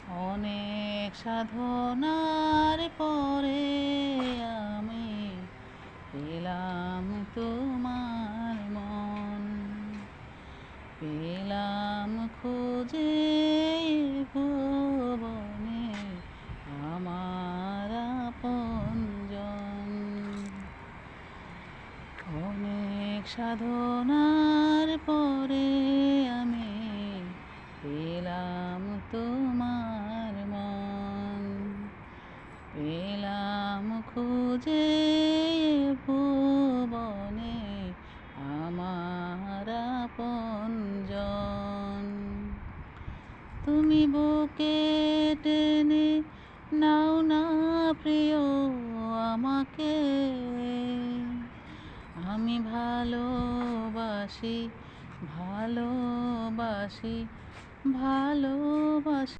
অনেক সাধনার পরে আমি পেলাম তোমার মন, পেলাম খুঁজে ভুবনে আমার আপনজন। অনেক সাধনার পরে আমি পেলাম তোমার মন, পেলাম খুঁজে ভুবনে আমার আপনজন। তুমি বুকে টেনে নাও না প্রিয় আমাকে, আমি ভালোবাসি ভালোবাসি ভালোবাসি।